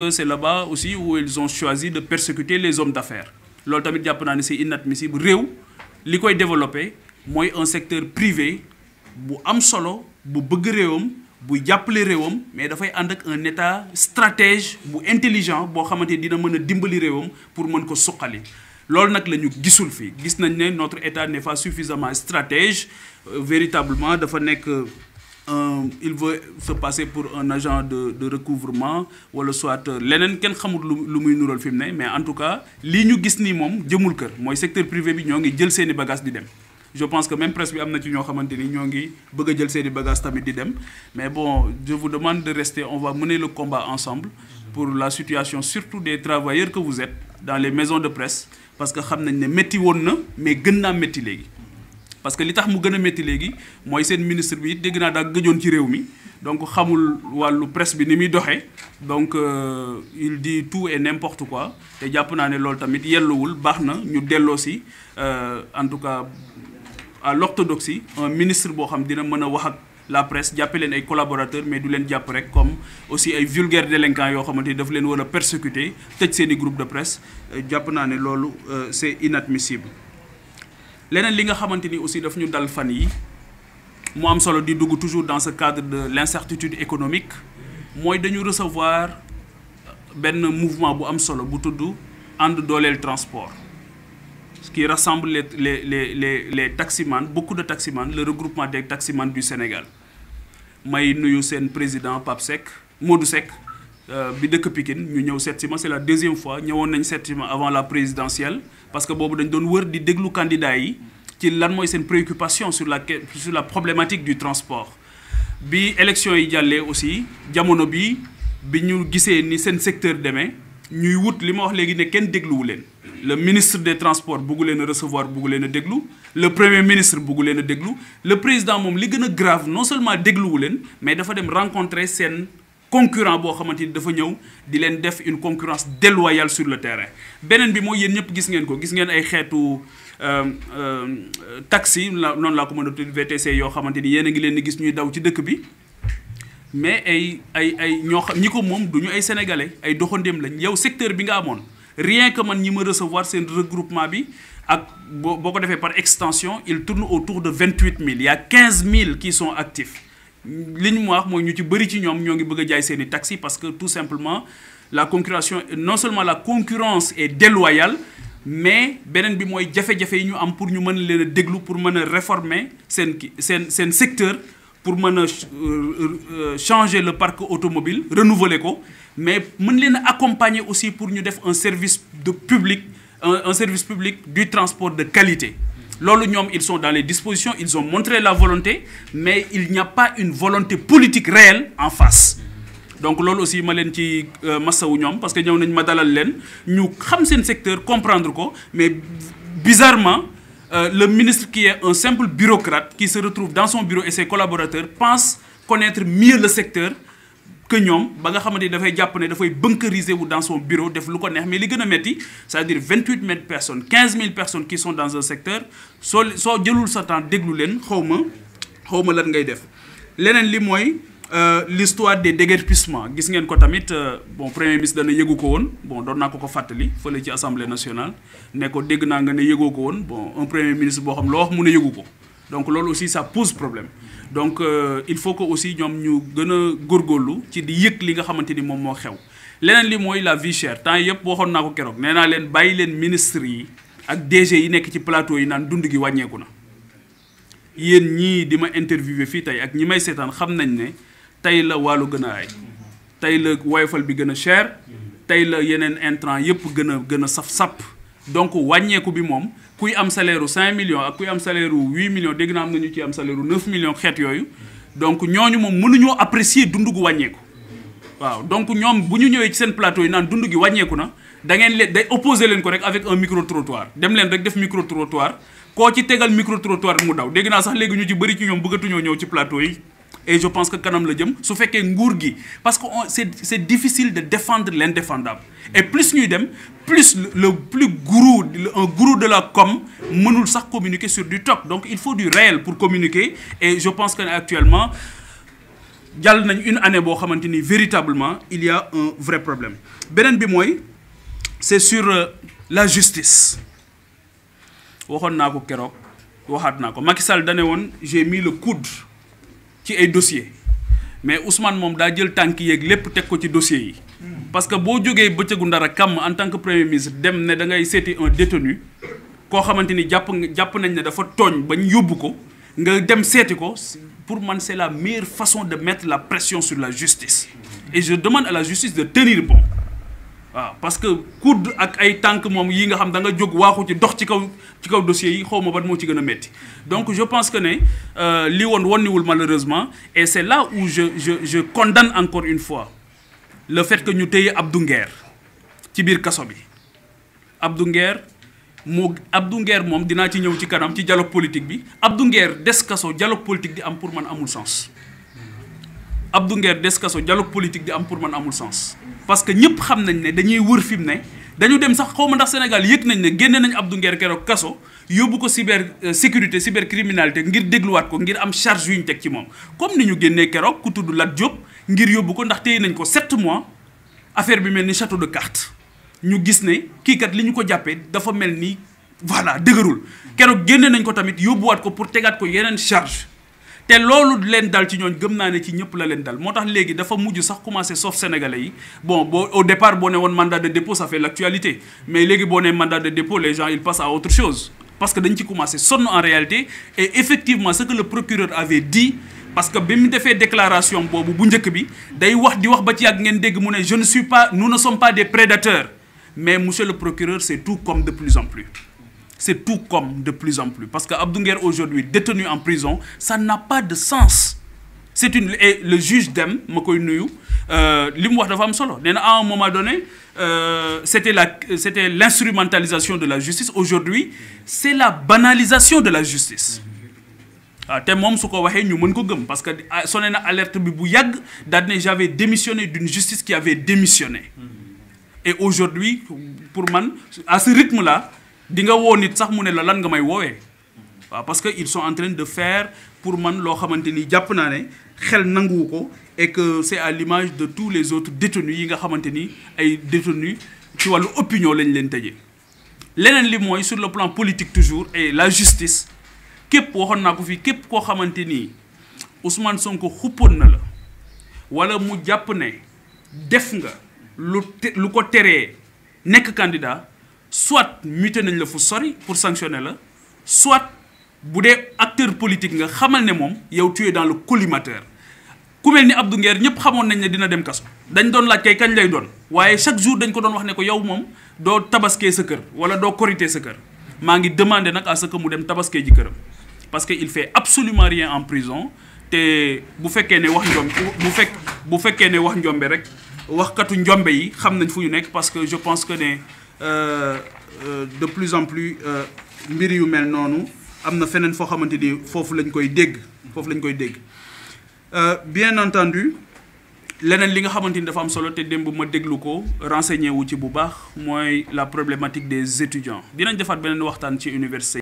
c'est là-bas aussi où ils ont choisi de persécuter les hommes d'affaires. Loolu tamit jàpp naa ne c'est inadmissible. Réew li koy développer mooy un secteur privé bu am solo bu bëgg réewam bu jàppale réewam mais dafay ànd ak un état stratège bu intelligent boo xamante dina mën a dimbali réewam pour mën ko suqali. Loolu nag la ñu gisul fii gis nañ ne notre état n'est pas suffisamment stratège véritablement dafa nekk il veut se passer pour un agent de recouvrement wala soit leneen kenn xamul lu muy nural fi mu ne mais en tout cas lii ñu gis nii moom jëmul kër mooy secteur privé bi ñoo ngi jël seeni bagages di dem. Je pense que même presse bi am na ci ñoo xamante ni ñoo ngi bëgg a jël seeni bagages tamit di dem mais bon je vous demande de rester, on va mener le combat ensemble pour la situation surtout des travailleurs que vous êtes dans les maisons de presse parce que xam nañ ne métti woon na mais gën naa métti léegi. Parce que li tax mu gën a métti léegi mooy seen ministre bi dégg naa daa gëjoon ci réew mi donc xamul wàllu presse bi ni muy doxee donc il dit tout et n'importe quoi te jàpp naa ne loolu tamit yelluwul baax na ñu delloo si en tout cas à l'orthodoxie un ministre boo xam dina mën a wax ak la presse jàppe leen ay collaborateurs mais du leen jàpp rek comme aussi ay vulgaires délinquants yoo xamante ni daf leen war a persécuter tëj seen i groupe de presse jàpp naa ne loolu c'est inadmissible. Leneen li nga xamante ni aussi daf ñu dal fan yi mu am solo di dugg toujours dans ce cadre de l'incertitude économique mooy dañu recevoir benn mouvement bu am solo bu tudd ànd dooleel transport qui rassemble les taximans, beaucoup de taximans, le regroupement des taximans du Sénégal. May nuyu seen président Pape Seck Modou Seck bi dëkk Pikine ñu ñëw seet si ma c'est la deuxième fois ñëwoon nañ seet si ma avant la présidentielle parce que boobu dañ doon wër di déglu candidats yi ci lan mooy seen préoccupation sur la problématique du transport. Bi élection yi jàllee aussi jamono bi ñu gisee ni seen secteur demee ñuy wut li ma wax léegi ne kenn dégluwu leen. Le ministre des transports bugg leen a recevoir bugg leen a déglu le premier ministre bugg leen a déglu le président moom li gën a grave non seulement dégluwu leen mais dafa dem rencontrer seen concurrent boo xamante ni dafa ñëw di leen def une concurrence déloyale sur le terrain. Beneen bi mooy yéen ñëpp gis ngeen ay xeetu taxi noonu laa ko mën a tudd VTC yoo xamante ni yéen a ngi leen di gis ñuy daw ci dëkk bi mais ay ñoo xam ñi ko moom du ñu ay sénégalais ay doxandéem lañ yow secteur bi nga amoon. Rien que man ñi ma recevoir seen regroupement bi ak boo ko defee par extension il tourne autour de 28 000 il y a 15 000 qui sont actifs li ñu wax mooy ñu ci bëri ci ñoom ñoo ngi bëgg a jaay seen i taxi parce que tout simplement la concurrence non seulement la concurrence est déloyale mais beneen bi mooy jafe-jafe yi ñu am pour ñu mën leen a déglu pour mën a réformer seen secteur pour mën a changer le parc automobile renouveler ko mais mën leen a accompagner aussi pour ñu def un service public du transport de qualité. Loolu ñoom ils sont dans les dispositions ils ont montré la volonté mais il n'y a pas une volonté politique réelle en face. Donc loolu aussi ma leen ci massawu ñoom parce que ñëw nañ ma dalal leen ñu xam seen secteur comprendre ko mais bizarrement le ministre qui est un simple bureaucrate qui se retrouve dans son bureau et ses collaborateurs pense connaître mieux le secteur que ñoom ba nga xamante ni dafay jàpp ne dafay bunkériser wu dans son bureau def lu ko neex mais li gën a metti c'est-à-dire 28 000 personnes 15 000 personnes qui sont dans un secteur soo jëlul sa temps déglu leen xaw ma lan ngay def. Leneen li mooy l'histoire des déguerpissements gis ngeen ko tamit bon premier ministre dana yëgu ko woon bon doon naa ko fàttali fële ci assemblée nationale ne ko dégg naa nga ne yëgoo ko woon bon un premier ministre boo xam loo wax mu ne yëgu ko donc loolu aussi ça pose problème. Donc il faut que aussi ñoom ñu gën a góorgóorlu ci di yëg li nga xamante ni moom moo xew leneen li mooy la vie chère temps yëpp waxoon naa ko keroog nee naa leen bàyyi leen ministre yi ak DG yi nekk ci plateau yi naan dund gi wàññeeku na yéen ñii di ma interviewé fii tey ak ñi may seetaan xam nañ ne tey la wàllu gën a ay tey la woyofal bi gën a cher tey la yeneen intrant yëpp gën a saf-sap donc wàññeeku bi moom kuy am salaire u 5 millions ak kuy am salaire u 8 millions dégg naa am na ñu ci am salaire u 9 millions xeet yooyu donc ñooñu moom mënuñoo apprécier dund gu wàññeeku waaw donc ñoom bu ñu ñëwee ci seen plateau yi naan dund gi wàññeeku na da ngeen leen day opposer leen ko rek avec un micro trottoir dem leen rek def micro trottoir koo ci tegal micro trottoir mu daw dégg naa sax léegi ñu ci bëri ci ñoom bëggatuñoo ñëw ci plateau yi et je pense que kanam la jëm su fekkee nguur gi parce que c'est difficile de défendre l'indéfendable et plus ñuy dem plus un gourou de la com mënul sax communiquer sur du top donc il faut du réel pour communiquer et je pense que actuellement jàll nañ une année boo xamante ni véritablement il y a un vrai problème beneen bi mooy c'est sur la justice waxoon naa ko keroog waxaat naa ko Macky Sall dane woon j'ai mis le coude ci ay dossiers mais Ousmane moom daa jël tànk yeeg lépp teg ko ci dossiers yi parce que boo jógee bëccëgu ndara kàmm en tant que premier ministre dem ne da ngay seeti un détenu koo xamante ni jàpp nañ ne dafa tooñ bañ yóbbu ko nga dem seeti ko pour man c'est la meilleure façon de mettre la pression sur la justice et je demande à la justice de tenir bon waaw parce que coude ak ay tànk moom yi nga xam da nga jóg waaxu ci dox ci kaw dossiers yi xaw ma ban moo ci gën a metti donc je pense que ne li woon wonniwul malheureusement et c'est là où je condamne encore une fois le fait que ñu téye Abdou Nguer ci biir kaso bi Abdou Nguer moom dinaa ci ñëw ci kanam ci dialogue politique bi Abdou Nguer des kaso dialogue politique di am pour man amul sens Abdou Nguer des kaso dialogue politique di am pour man amul sens parce que ñëpp xam nañ ne dañuy wër fi mu ne dañu dem sax xaw ma ndax Sénégal yëg nañ ne génne nañ Abdou Nguer keroog kaso yóbbu ko sécurité cybercriminalité ngir dégluwaat ko ngir am charge yu ñu teg ci moom comme ni ñu génnee keroog ku tudd Lat Diop ngir yóbbu ko ndax téye nañ ko 7 mois affaire bi mel ni château de cartes ñu gis ne kii kat li ñu ko jàppee dafa mel ni voilà dëgërul keroog génne nañ ko tamit yóbbuwaat ko pour tegaat ko yeneen charge te loolu leen dal ci ñooñ gëm naa ne ci ñëpp la leen dal moo tax léegi dafa mujj sax commencé sauf sénégalais yi bon au départ boo ne woon mandat de dépôt ça fait l'actualité mais léegi boo ne mandat de dépôt les gens ils passent à autre chose parce que dañ ci commencé sonn en réalité et effectivement ce que le procureur avait dit parce que bi mu defee déclaration boobu bu njëkk bi day wax di wax ba ci yàgg ngeen dégg mu ne nous ne sommes pas des prédateurs mais monsieur le procureur c'est tout comme de plus en plus c'est tout comme de plus en plus parce que Abdou Nguer aujourd'hui détenu en prison ça n'a pas de sens et le juge Dème ma koy nuyu li mu wax dafa am solo nee na à un moment donné c'était l'instrumentalisation de la justice aujourd'hui c'est la banalisation de la justice waaw te moom su ko waxee ñu mën ko gëm parce que sonné na alerte bi bu yàgg daal ne j'avais démissionné d'une justice qui avait démissionné et aujourd'hui pour man à ce rythme là di nga woo nit sax mu ne la lan nga may woowee waaw parce que ils sont en train de faire pour man loo xamante ni jàpp naa ne xel nanguwu ko et que c'est à l'image de tous les autres détenus yi nga xamante ni ay détenus ci wàllu opinion lañ leen tëjee leneen li mooy sur le plan politique toujours et la justice képp waxoon naa ko fii képp koo xamante ni Ousmane Sonko xuppoon na la wala mu jàpp ne def nga lu ko teree nekk candidat soit muté nañ la fu sori pour sanctionner la soit bu dee acteur politique nga xamal ne moom yow tu es dans le collimateur ku mel ni Abdou Nguer ñëpp xamoon nañ ne dina dem kaso dañ doon laaj kay kañ lay doon waaye chaque jour dañ ko doon wax ne ko yow moom doo tabaskee sa kër wala doo korité sa kër maa ngi demander nag à ce que mu dem tabaskee ji këram parce que il fait absolument rien en prison te bu fekkee ne wax njombe bu fekkee ne wax njombe rek waxkatu njombe yi xam nañ fu ñu nekk parce que je pense que ne de plus en plus mbir yu mel noonu am na feneen foo xamante ni foofu lañ koy dégg bien entendu leneen li nga xamante ni dafa am solo te démb ma déglu ko renseigné wu ci bu baax mooy la problématique des étudiants dinañ defaat beneen waxtaan ci université